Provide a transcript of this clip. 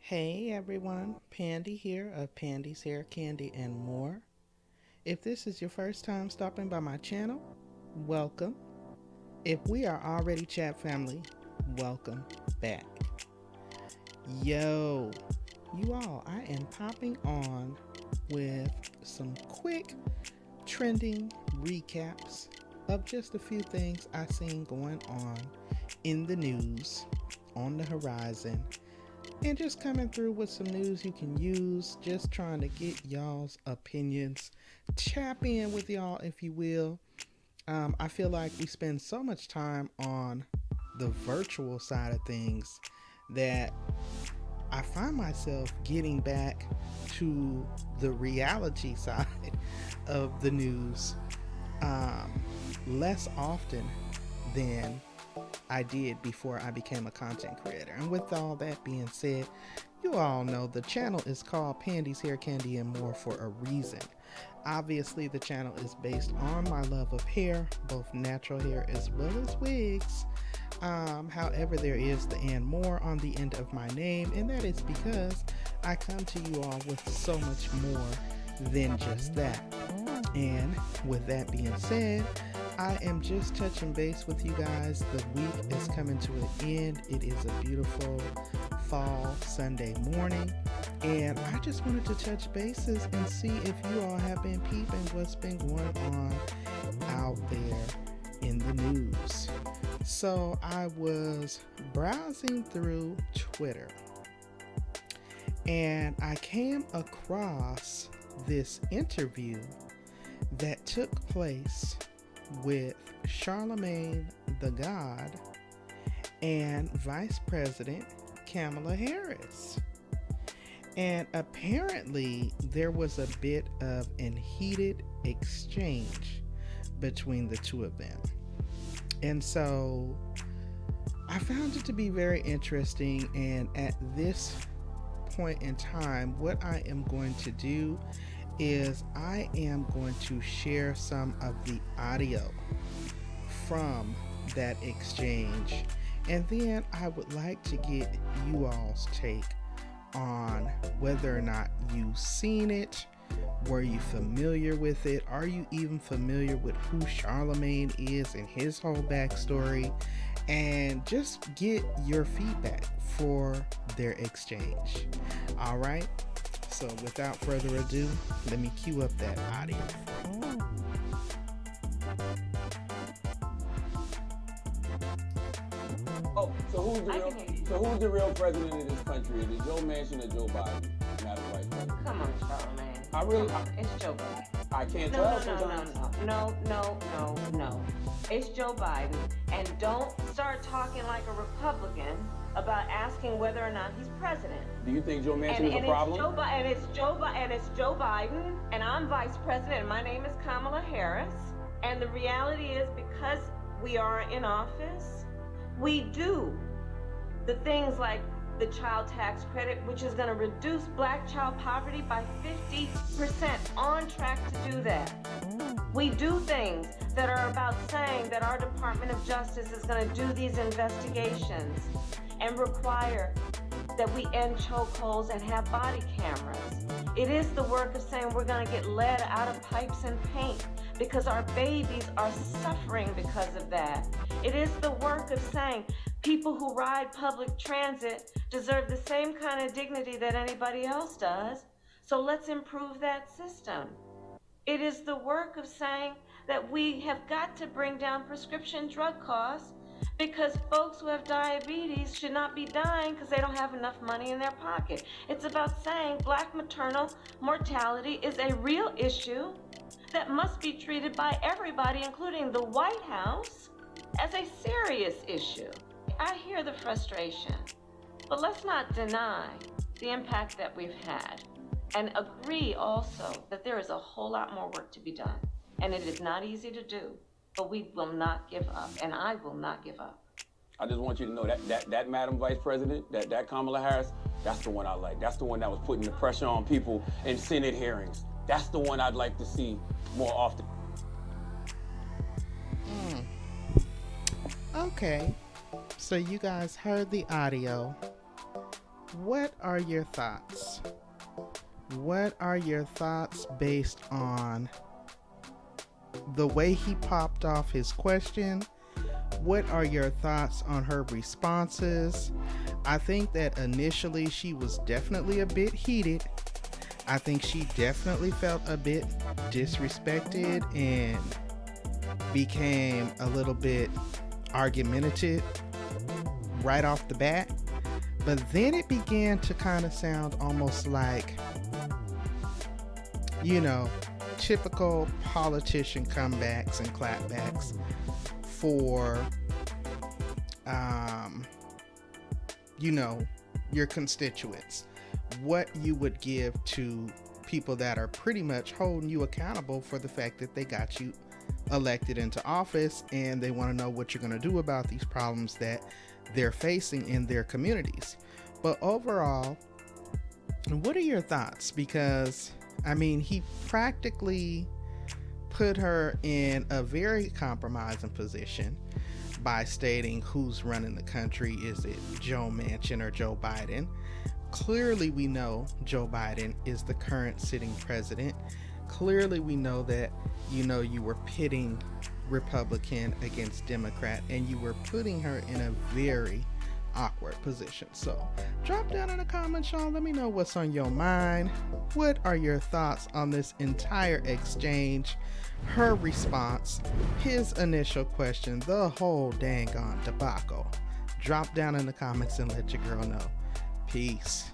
Hey everyone, Pandi here of Pandi's Hair, Candy, and More. If this is your first time stopping by my channel, welcome. If we are already chat family, welcome back. Yo, you all, I am popping on with some quick trending recaps of just a few things I seen going on in the news, on the horizon, and just coming through with some news you can use, just trying to get y'all's opinions, tap in with y'all if you will. I feel like we spend so much time on the virtual side of things that I find myself getting back to the reality side of the news less often than I did before I became a content creator. And with all that being said, you all know the channel is called Pandi's Hair, Candy, and More for a reason. Obviously, the channel is based on my love of hair, both natural hair as well as wigs. However, there is the and more on the end of my name, and that is because I come to you all with so much more than just that. And with that being said, I am just touching base with you guys. The week is coming to an end. It is a beautiful fall Sunday morning, and I just wanted to touch bases and see if you all have been peeping what's been going on out there in the news. So I was browsing through Twitter, and I came across this interview that took place with Charlamagne the God and Vice President Kamala Harris. And apparently there was a bit of an heated exchange between the two of them. And so I found it to be very interesting, and at this point in time, what I am going to do is I am going to share some of the audio from that exchange, and then I would like to get you all's take on whether or not you've seen it. Were you familiar with it? Are you even familiar with who Charlamagne is and his whole backstory? And just get your feedback for their exchange. All right. So without further ado, let me cue up that audio for you. Oh, so who's the real president of this country? Is it Joe Manchin or Joe Biden? Madam Vice President. Come on, Charlamagne. It's Joe Biden. I can't tell sometimes. No. It's Joe Biden, and don't start talking like a Republican about asking whether or not he's president. Do you think Joe Manchin is a problem? It's Joe Biden, and I'm vice president, and my name is Kamala Harris. And the reality is, because we are in office, we do the things like the child tax credit, which is going to reduce black child poverty by 50%, on track to do that. We do things that are about saying that our Department of Justice is going to do these investigations and require that we end chokeholds and have body cameras. It is the work of saying we're going to get lead out of pipes and paint because our babies are suffering because of that. It is the work of saying people who ride public transit deserve the same kind of dignity that anybody else does. So let's improve that system. It is the work of saying that we have got to bring down prescription drug costs because folks who have diabetes should not be dying because they don't have enough money in their pocket. It's about saying black maternal mortality is a real issue that must be treated by everybody, including the White House, as a serious issue. I hear the frustration, but let's not deny the impact that we've had, and agree also that there is a whole lot more work to be done. And it is not easy to do, but we will not give up, and I will not give up. I just want you to know that Madam Vice President, that Kamala Harris, that's the one I like. That's the one that was putting the pressure on people in Senate hearings. That's the one I'd like to see more often. Okay. So you guys heard the audio what are your thoughts? What are your thoughts based on the way he popped off his question? What are your thoughts on her responses? I think that initially she was definitely a bit heated. I think she definitely felt a bit disrespected and became a little bit argumentative right off the bat. But then it began to kind of sound almost like, you know, typical politician comebacks and clapbacks for, you know, your constituents. What you would give to people that are pretty much holding you accountable for the fact that they got you elected into office, and they want to know what you're going to do about these problems that they're facing in their communities. But overall, what are your thoughts? Because I mean, he practically put her in a very compromising position by stating who's running the country. Is it Joe Manchin or Joe Biden? Clearly we know Joe Biden is the current sitting president. Clearly we know that, you know, you were pitting Republican against Democrat, and you were putting her in a very awkward position. So drop down in the comments, y'all. Let me know what's on your mind. What are your thoughts on this entire exchange? Her response, his initial question, the whole dang on debacle. Drop down in the comments and let your girl know. Peace.